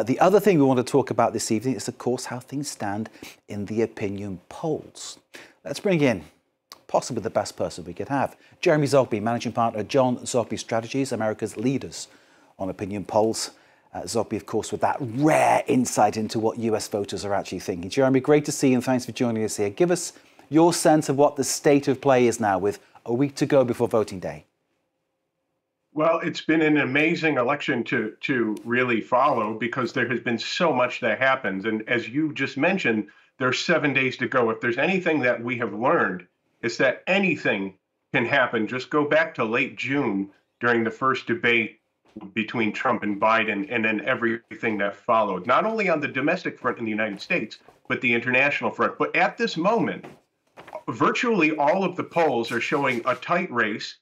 The other thing we want to talk about this evening is, of course, how things stand in the opinion polls. Let's bring in possibly the best person we could have. Jeremy Zogby, Managing Partner at John Zogby Strategies, America's leaders on opinion polls. Zogby, of course, with that rare insight into what US voters are actually thinking. Jeremy, great to see you and thanks for joining us here. Give us your sense of what the state of play is now with a week to go before voting day. Well, it's been an amazing election to really follow because there has been so much that happens. And as you just mentioned, there's 7 days to go. If there's anything that we have learned, it's that anything can happen. Just go back to late June during the first debate between Trump and Biden, and then everything that followed, not only on the domestic front in the United States, but the international front. But at this moment, virtually all of the polls are showing a tight race.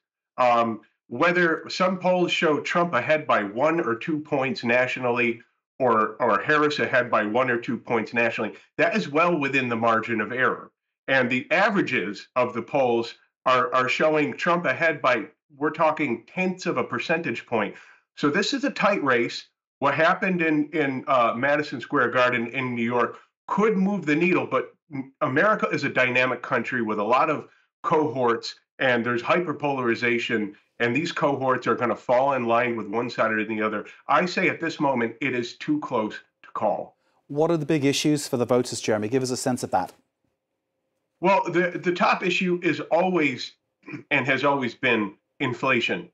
Whether some polls show Trump ahead by 1 or 2 points nationally, or Harris ahead by 1 or 2 points nationally, that is well within the margin of error. And the averages of the polls are showing Trump ahead by, we're talking tenths of a percentage point. So this is a tight race. What happened in Madison Square Garden in New York could move the needle, but America is a dynamic country with a lot of cohorts, and there's hyperpolarization, and these cohorts are going to fall in line with one side or the other. I say at this moment, it is too close to call. What are the big issues for the voters, Jeremy? Give us a sense of that. Well, the top issue is always and has always been inflation.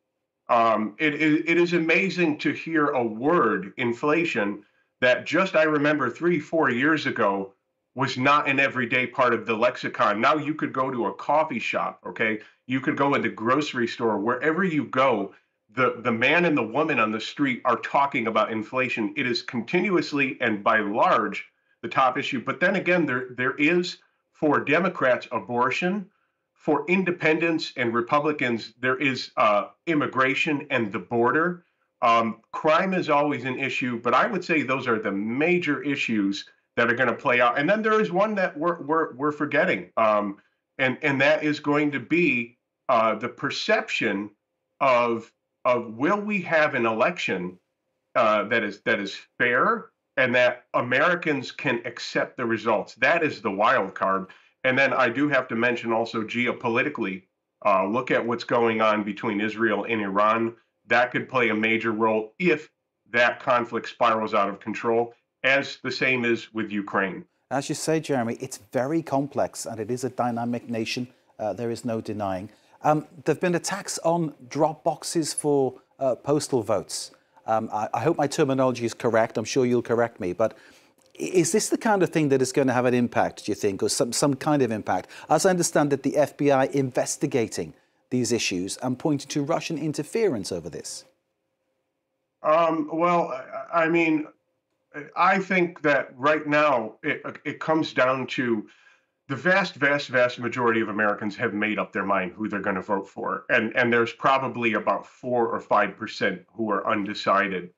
It is amazing to hear a word, inflation, that just I remember 3-4 years ago was not an everyday part of the lexicon. Now you could go to a coffee shop, okay? You could go in the grocery store, wherever you go, the man and the woman on the street are talking about inflation. It is continuously and by large the top issue. But then again, there is, for Democrats, abortion. For independents and Republicans, there is immigration and the border. Crime is always an issue, but I would say those are the major issues that are going to play out. And then there is one that we're forgetting, and that is going to be the perception of will we have an election that is fair and that Americans can accept the results. That is the wild card. And then I do have to mention also geopolitically, look at what's going on between Israel and Iran. That could play a major role if that conflict spirals out of control, as the same is with Ukraine. As you say, Jeremy, it's very complex and it is a dynamic nation. There is no denying. There have been attacks on drop boxes for postal votes. I hope my terminology is correct. I'm sure you'll correct me. But is this the kind of thing that is going to have an impact, do you think, or some kind of impact? As I understand that the FBI investigating these issues and pointing to Russian interference over this. Well, I mean, I think that right now it comes down to the vast majority of Americans have made up their mind who they're going to vote for. And there's probably about 4 or 5% who are undecided.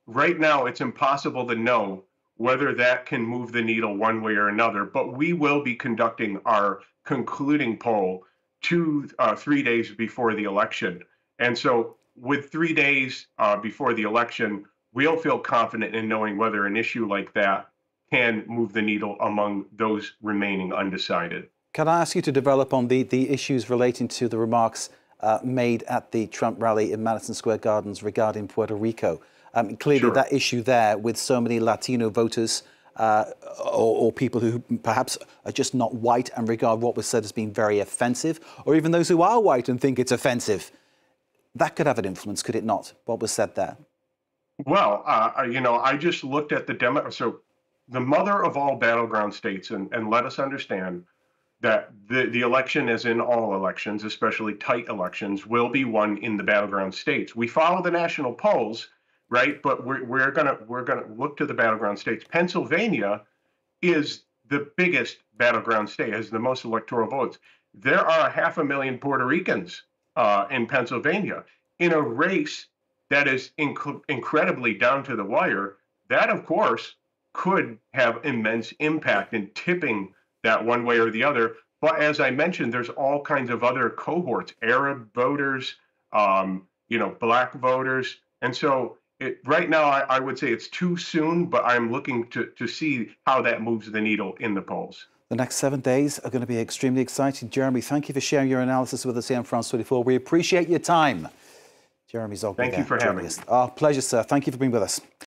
Right now, it's impossible to know whether that can move the needle one way or another, but we will be conducting our concluding poll 3 days before the election. And so with 3 days before the election, we'll feel confident in knowing whether an issue like that can move the needle among those remaining undecided. Can I ask you to develop on the issues relating to the remarks made at the Trump rally in Madison Square Gardens regarding Puerto Rico? Clearly, Sure. That issue there with so many Latino voters or people who perhaps are just not white and regard what was said as being very offensive, or even those who are white and think it's offensive. That could have an influence, could it not, what was said there? Well, I just looked at so the mother of all battleground states, and let us understand that the election, as in all elections, especially tight elections, will be won in the battleground states. We follow the national polls, right? But we're gonna look to the battleground states. Pennsylvania is the biggest battleground state, has the most electoral votes. There are 500,000 Puerto Ricans in Pennsylvania in a race that is incredibly down to the wire. That, of course, could have immense impact in tipping that one way or the other. But as I mentioned, there's all kinds of other cohorts, Arab voters, Black voters. And so Right now, I would say it's too soon, but I'm looking to see how that moves the needle in the polls. The next 7 days are going to be extremely exciting. Jeremy, thank you for sharing your analysis with us here on France 24. We appreciate your time. Jeremy Zogby. Thank you for having me. Our pleasure, sir. Thank you for being with us.